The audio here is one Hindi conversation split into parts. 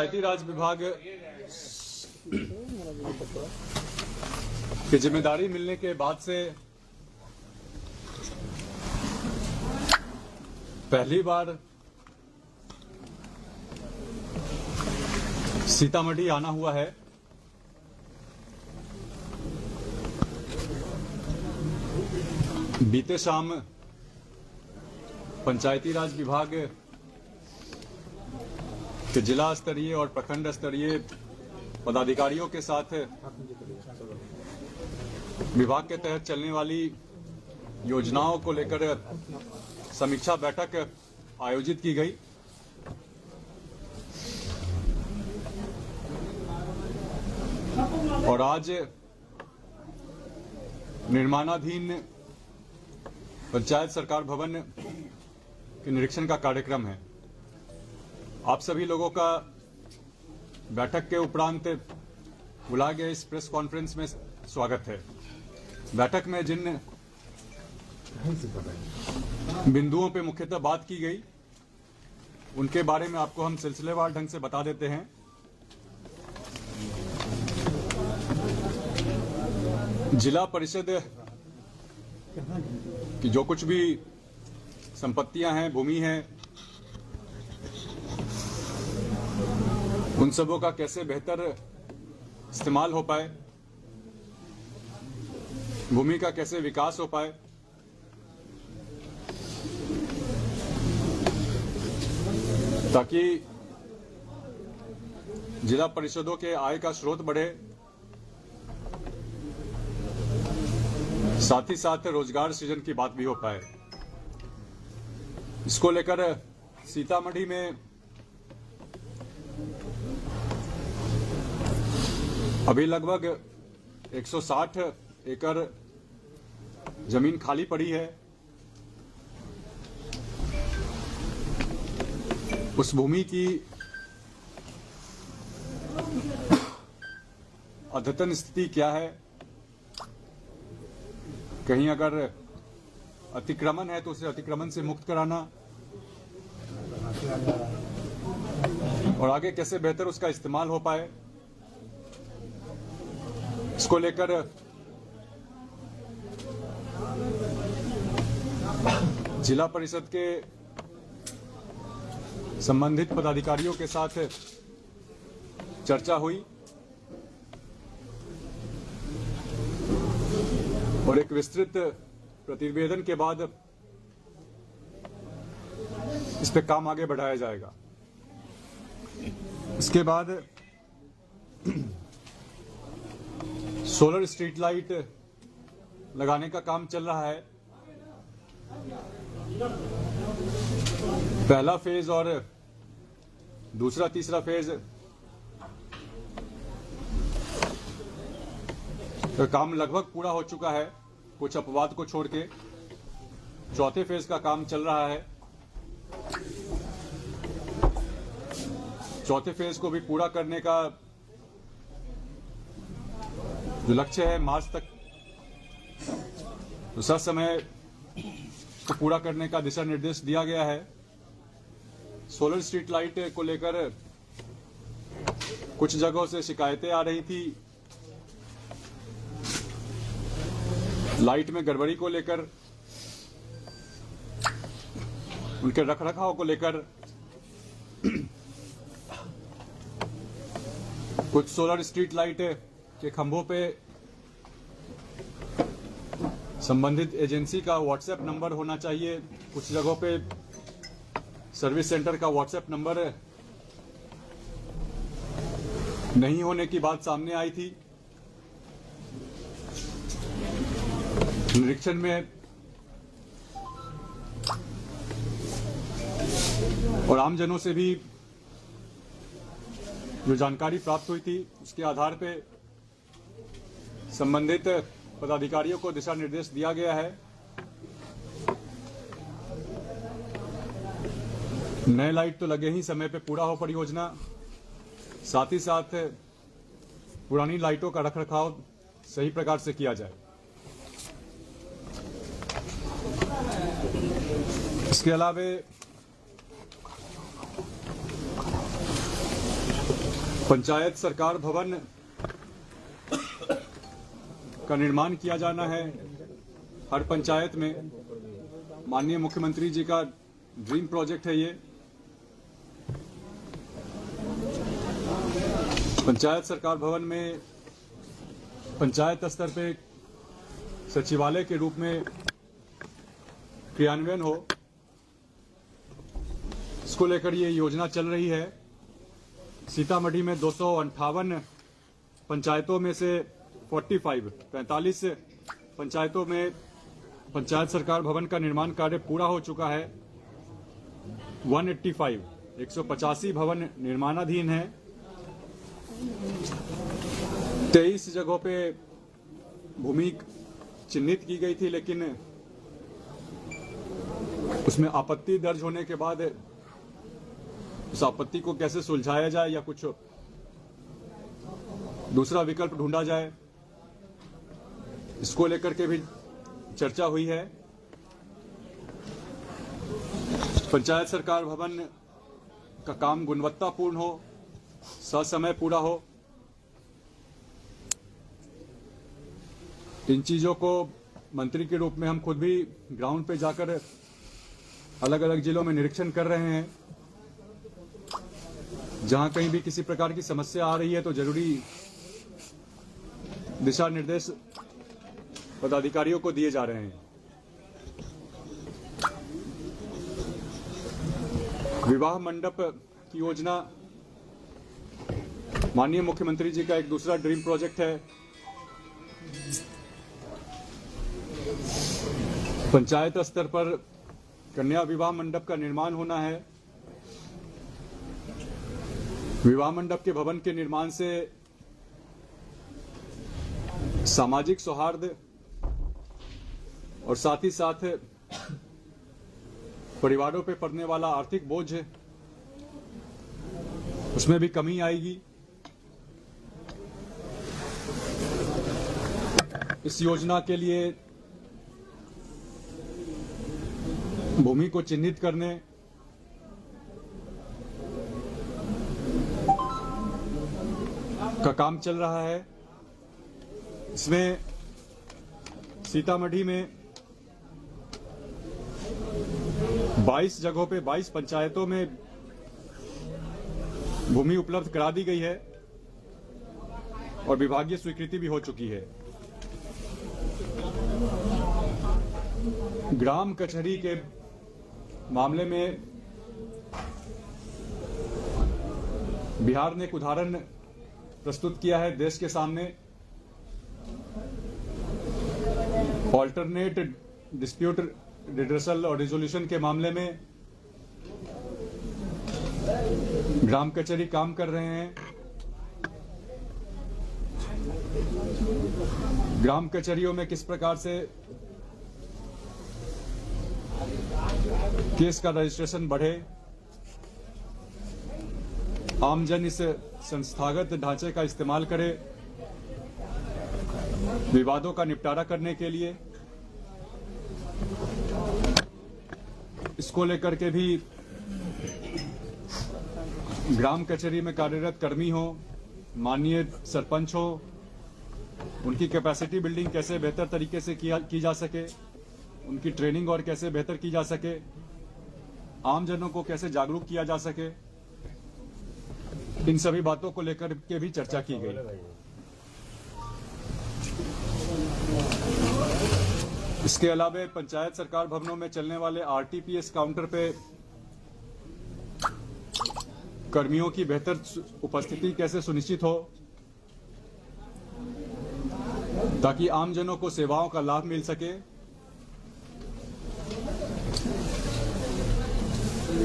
पंचायती राज विभाग की जिम्मेदारी मिलने के बाद से पहली बार सीतामढ़ी आना हुआ है। बीते शाम पंचायती राज विभाग के जिला स्तरीय और प्रखंड स्तरीय पदाधिकारियों के साथ विभाग के तहत चलने वाली योजनाओं को लेकर समीक्षा बैठक आयोजित की गई। और आज निर्माणाधीन पंचायत सरकार भवन के निरीक्षण का कार्यक्रम है। आप सभी लोगों का बैठक के उपरांत बुलाए गए इस प्रेस कॉन्फ्रेंस में स्वागत है। बैठक में जिन बिंदुओं पे मुख्यतः बात की गई उनके बारे में आपको हम सिलसिलेवार ढंग से बता देते हैं। जिला परिषद की जो कुछ भी संपत्तियां हैं, भूमि है, उन सबों का कैसे बेहतर इस्तेमाल हो पाए, भूमि का कैसे विकास हो पाए, ताकि जिला परिषदों के आय का स्रोत बढ़े, साथ ही साथ रोजगार सृजन की बात भी हो पाए। इसको लेकर सीतामढ़ी में अभी लगभग 160 एकड़ जमीन खाली पड़ी है। उस भूमि की अद्यतन स्थिति क्या है, कहीं अगर अतिक्रमण है तो उसे अतिक्रमण से मुक्त कराना और आगे कैसे बेहतर उसका इस्तेमाल हो पाए, इसको लेकर जिला परिषद के संबंधित पदाधिकारियों के साथ चर्चा हुई और एक विस्तृत प्रतिवेदन के बाद इस पे काम आगे बढ़ाया जाएगा। इसके बाद सोलर स्ट्रीट लाइट लगाने का काम चल रहा है। पहला फेज और दूसरा तीसरा फेज का काम लगभग पूरा हो चुका है, कुछ अपवाद को छोड़ के। चौथे फेज का काम चल रहा है। चौथे फेज को भी पूरा करने का जो लक्ष्य है मार्च तक, तो समय को पूरा करने का दिशा निर्देश दिया गया है। सोलर स्ट्रीट लाइट को लेकर कुछ जगहों से शिकायतें आ रही थी, लाइट में गड़बड़ी को लेकर, उनके रखरखाव को लेकर। कुछ सोलर स्ट्रीट लाइट के खंभों पे संबंधित एजेंसी का व्हाट्सएप नंबर होना चाहिए। कुछ जगहों पे सर्विस सेंटर का व्हाट्सएप नंबर नहीं होने की बात सामने आई थी। निरीक्षण में और आमजनों से भी जो जानकारी प्राप्त हुई थी उसके आधार पे संबंधित पदाधिकारियों को दिशा निर्देश दिया गया है। नए लाइट तो लगे ही समय पे पूरा हो परियोजना, साथ ही साथ पुरानी लाइटों का रखरखाव सही प्रकार से किया जाए। इसके अलावा पंचायत सरकार भवन का निर्माण किया जाना है हर पंचायत में। माननीय मुख्यमंत्री जी का ड्रीम प्रोजेक्ट है ये। पंचायत सरकार भवन में पंचायत स्तर पे सचिवालय के रूप में क्रियान्वयन हो, इसको लेकर ये योजना चल रही है। सीतामढ़ी में 258 पंचायतों में से 45 पंचायतों में पंचायत सरकार भवन का निर्माण कार्य पूरा हो चुका है। 185 भवन निर्माणाधीन है। 23 जगहों पे भूमि चिन्हित की गई थी, लेकिन उसमें आपत्ति दर्ज होने के बाद उस आपत्ति को कैसे सुलझाया जाए या कुछ दूसरा विकल्प ढूंढा जाए, इसको लेकर के भी चर्चा हुई है। पंचायत सरकार भवन का काम गुणवत्तापूर्ण हो, ससमय पूरा हो, इन चीजों को मंत्री के रूप में हम खुद भी ग्राउंड पे जाकर अलग अलग जिलों में निरीक्षण कर रहे हैं। जहां कहीं भी किसी प्रकार की समस्या आ रही है तो जरूरी दिशा निर्देश पदाधिकारियों को दिए जा रहे हैं। विवाह मंडप की योजना माननीय मुख्यमंत्री जी का एक दूसरा ड्रीम प्रोजेक्ट है। पंचायत स्तर पर कन्या विवाह मंडप का निर्माण होना है। विवाह मंडप के भवन के निर्माण से सामाजिक सौहार्द और साथ ही साथ परिवारों पे पड़ने वाला आर्थिक बोझ उसमें भी कमी आएगी। इस योजना के लिए भूमि को चिन्हित करने, का काम चल रहा है। इसमें सीतामढ़ी में 22 जगहों पे 22 पंचायतों में भूमि उपलब्ध करा दी गई है और विभागीय स्वीकृति भी हो चुकी है। ग्राम कचहरी के मामले में बिहार ने एक उदाहरण प्रस्तुत किया है देश के सामने। ऑल्टरनेट डिस्प्यूट रिड्रेसल और रिजोल्यूशन के मामले में ग्राम कचहरी काम कर रहे हैं। ग्राम कचहरियों में किस प्रकार से केस का रजिस्ट्रेशन बढ़े, आमजन इस संस्थागत ढांचे का इस्तेमाल करे विवादों का निपटारा करने के लिए, इसको लेकर के भी ग्राम कचहरी में कार्यरत कर्मी हो, माननीय सरपंच हो, उनकी कैपेसिटी बिल्डिंग कैसे बेहतर तरीके से की जा सके, उनकी ट्रेनिंग और कैसे बेहतर की जा सके, आमजनों को कैसे जागरूक किया जा सके, इन सभी बातों को लेकर के भी चर्चा की गई। इसके अलावा पंचायत सरकार भवनों में चलने वाले आरटीपीएस काउंटर पे कर्मियों की बेहतर उपस्थिति कैसे सुनिश्चित हो ताकि आमजनों को सेवाओं का लाभ मिल सके,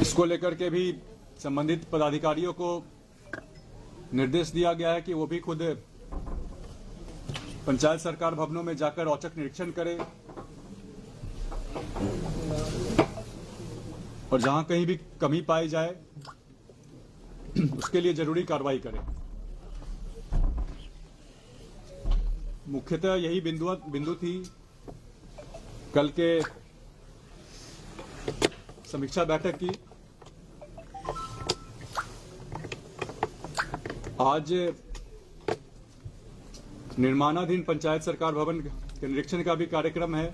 इसको लेकर के भी संबंधित पदाधिकारियों को निर्देश दिया गया है कि वो भी खुद पंचायत सरकार भवनों में जाकर औचक निरीक्षण करें और जहां कहीं भी कमी पाई जाए उसके लिए जरूरी कार्रवाई करें। मुख्यतः यही बिंदु थी कल के समीक्षा बैठक की। आज निर्माणाधीन पंचायत सरकार भवन के निरीक्षण का भी कार्यक्रम है।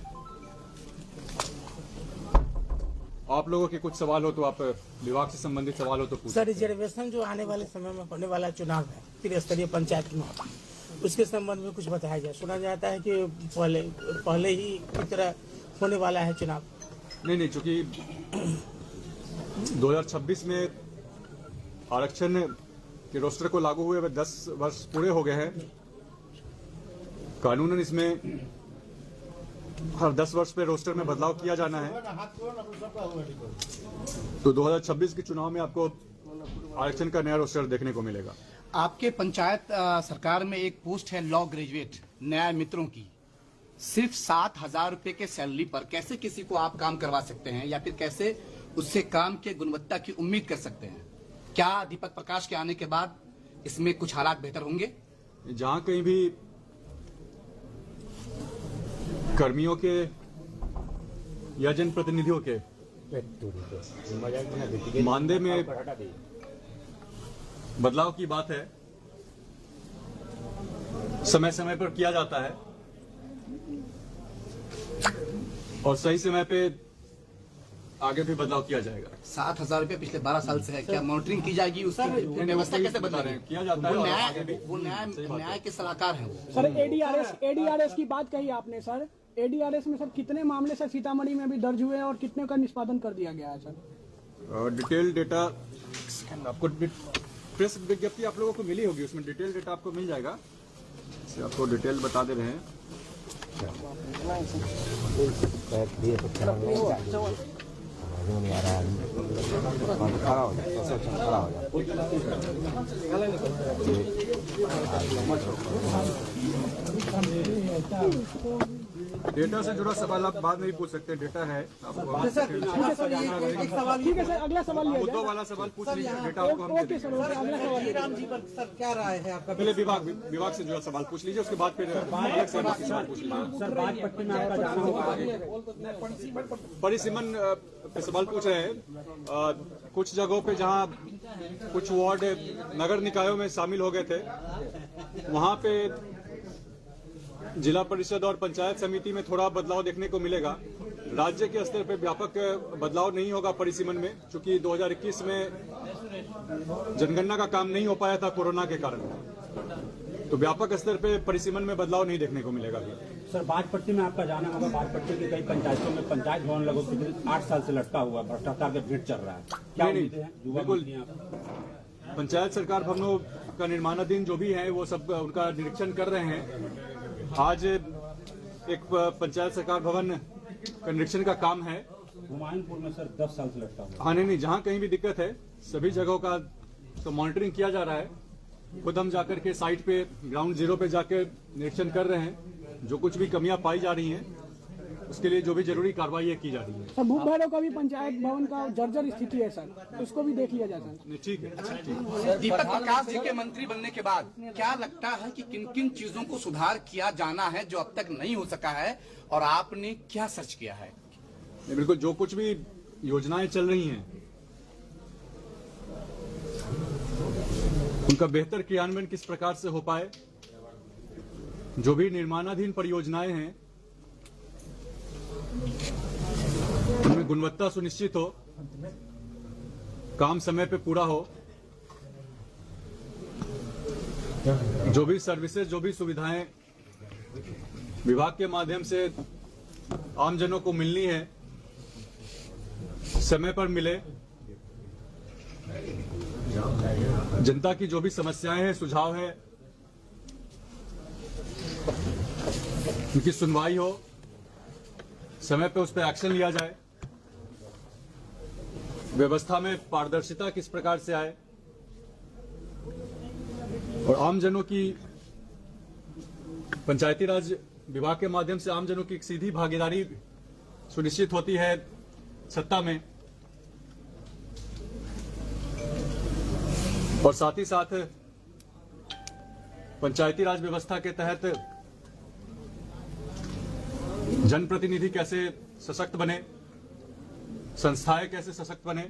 आप लोगों के कुछ सवाल हो तो आप विभाग से संबंधित सवाल हो तो पूछें। सर, रिजर्वेशन जो आने वाले समय में होने वाला चुनाव है त्रिस्तरीय पंचायत चुनाव, उसके संबंध में कुछ बताया जाए। सुना जाता है कि पहले ही की तरह होने वाला है चुनाव। नहीं, चूंकि 2026 में आरक्षण के रोस्टर को लागू हुए 10 वर्ष पूरे हो गए हैं। कानूनन इसमें हर 10 वर्ष पे रोस्टर में बदलाव किया जाना है। तो 2026 के चुनाव में आपको आरक्षण का नया रोस्टर देखने को मिलेगा। आपके पंचायत सरकार में एक पोस्ट है लॉ ग्रेजुएट न्याय मित्रों की, सिर्फ 7,000 रुपए के सैलरी पर कैसे किसी को आप काम करवा सकते हैं, या फिर कैसे उससे काम के गुणवत्ता की उम्मीद कर सकते हैं? क्या दीपक प्रकाश के आने के बाद इसमें कुछ हालात बेहतर होंगे? जहां कहीं भी कर्मियों के या जनप्रतिनिधियों के मानदेय में बदलाव की बात है, समय समय पर किया जाता है और सही समय पे आगे भी बदलाव किया जाएगा। 7,000 रुपए पिछले 12 साल से है, क्या मॉनिटरिंग की जाएगी? उसकी व्यवस्था कैसे बदला रहे हैं? किया जाता है। वो न्याय के सलाहकार हैं वो। सर, एडीआरएस की बात कही आपने सर। एडीआरएस में सर कितने मामले सर सीतामढ़ी में अभी दर्ज हुए हैं और कितने का निष्पादन कर दिया गया है सर? डिटेल डेटा आपको प्रेस विज्ञप्ति आप लोगों को मिली होगी, उसमें डिटेल डेटा आपको मिल जाएगा। इसे आपको डिटेल बता दे रहे हैं। डेटा से जुड़ा सवाल आप बाद में भी पूछ सकते हैं। डेटा है आपको। ठीक है सर, अगला सवाल लिया मुद्दों वाला सवाल पूछ लीजिए। डेटा आपको हम दे ओके सर, अगला सवाल राम जी पर सर क्या राय है आपका? पहले विभाग से जुड़ा सवाल पूछ लीजिए, उसके बाद फिर अलग से सवाल पूछ लीजिए। सर, बाजपट्टी में आपका जाना होगा। परिसीमन पे सवाल पूछ रहे हैं। कुछ जगहों पे जहां कुछ वार्ड नगर निकायों में शामिल हो गए थे, वहां पे जिला परिषद और पंचायत समिति में थोड़ा बदलाव देखने को मिलेगा। राज्य के स्तर पे व्यापक बदलाव नहीं होगा परिसीमन में, क्योंकि 2021 में जनगणना का काम नहीं हो पाया था कोरोना के कारण। तो व्यापक स्तर पे परिसीमन में बदलाव नहीं देखने को मिलेगा अभी। सर, बाजपट्टी में आपका जाना होगा। बाजपट्टी की कई पंचायतों में पंचायत भवन लगभग 8 साल से लटका हुआ भ्रष्टाचार का भेंट चल रहा है। क्या उम्मीद है? बिल्कुल, पंचायत सरकार भवनों का निर्माणाधीन जो भी है वो सब उनका निरीक्षण कर रहे हैं। आज एक पंचायत सरकार भवन का निरीक्षण का काम है हुमायूंपुर में सर 10 साल से लटका हुआ। हाँ, नहीं, जहाँ कहीं भी दिक्कत है सभी जगहों का तो मॉनिटरिंग किया जा रहा है। खुद हम जाकर के साइट पे ग्राउंड जीरो पे जाकर निरीक्षण कर रहे हैं। जो कुछ भी कमियां पाई जा रही हैं उसके लिए जो भी जरूरी कार्रवाई की जा रही है। सर, भूख भैरव का भी पंचायत भवन का जर्जर स्थिति है सर, उसको भी देख लिया जाए सर। ठीक है। दीपक प्रकाश जी के मंत्री बनने के बाद क्या लगता है कि किन किन चीजों को सुधार किया जाना है जो अब तक नहीं हो सका है, और आपने क्या सर्च किया है? बिल्कुल, जो कुछ भी योजनाएं चल रही हैं उनका बेहतर क्रियान्वयन किस प्रकार से हो पाए, जो भी निर्माणाधीन परियोजनाएं हैं उनमें गुणवत्ता सुनिश्चित हो, काम समय पे पूरा हो, जो भी सर्विसेज जो भी सुविधाएं विभाग के माध्यम से आमजनों को मिलनी है समय पर मिले। जनता की जो भी समस्याएं हैं, सुझाव है, उनकी सुनवाई हो, समय पे उस पर एक्शन लिया जाए। व्यवस्था में पारदर्शिता किस प्रकार से आए और आमजनों की पंचायती राज विभाग के माध्यम से आमजनों की एक सीधी भागीदारी सुनिश्चित होती है सत्ता में, और साथ ही साथ पंचायती राज व्यवस्था के तहत जनप्रतिनिधि कैसे सशक्त बने, संस्थाएं कैसे सशक्त बने,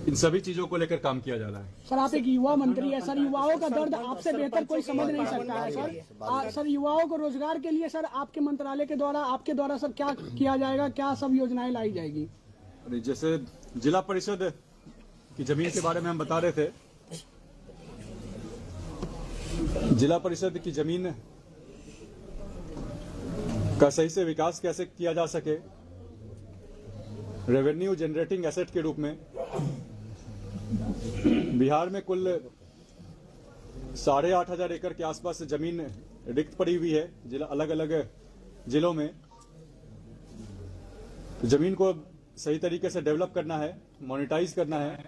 इन सभी चीजों को लेकर काम किया जा रहा है। सर आप एक युवा मंत्री है सर, युवाओं का दर्द आपसे बेहतर कोई समझ नहीं सकता है सर। सर युवाओं को रोजगार के लिए सर आपके मंत्रालय के द्वारा, आपके द्वारा सर क्या किया जाएगा, क्या सब योजनाएं लाई जाएगी? जैसे जिला परिषद की जमीन के बारे में हम बता रहे थे, जिला परिषद की जमीन का सही से विकास कैसे किया जा सके, रेवेन्यू जनरेटिंग एसेट के रूप में बिहार में कुल 8,500 एकड़ के आसपास जमीन रिक्त पड़ी हुई है जिला, अलग अलग जिलों में। तो जमीन को सही तरीके से डेवलप करना है, मोनेटाइज करना है,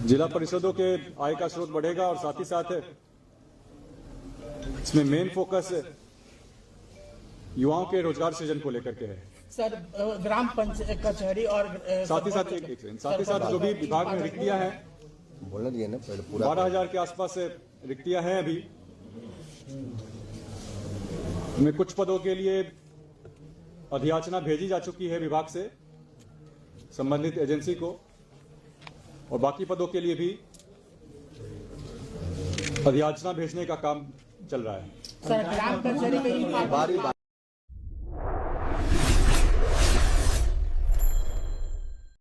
जिला परिषदों के आय का स्रोत बढ़ेगा और साथ ही साथ इसमें मेन फोकस युवाओं के रोजगार सृजन को लेकर के है। सर ग्राम पंचायत कचहरी और साथ ही साथ जो भी विभाग में रिक्तियां हैं, बोलना दिया ना पहले पूरा 12,000 के आसपास रिक्तियां हैं अभी। में कुछ पदों के लिए अधियाचना भेजी जा चुकी है विभाग से संबंधित एजेंसी को, और बाकी पदों के लिए भी अधियाचना भेजने का काम चल रहा है। सर ग्राम कचहरी में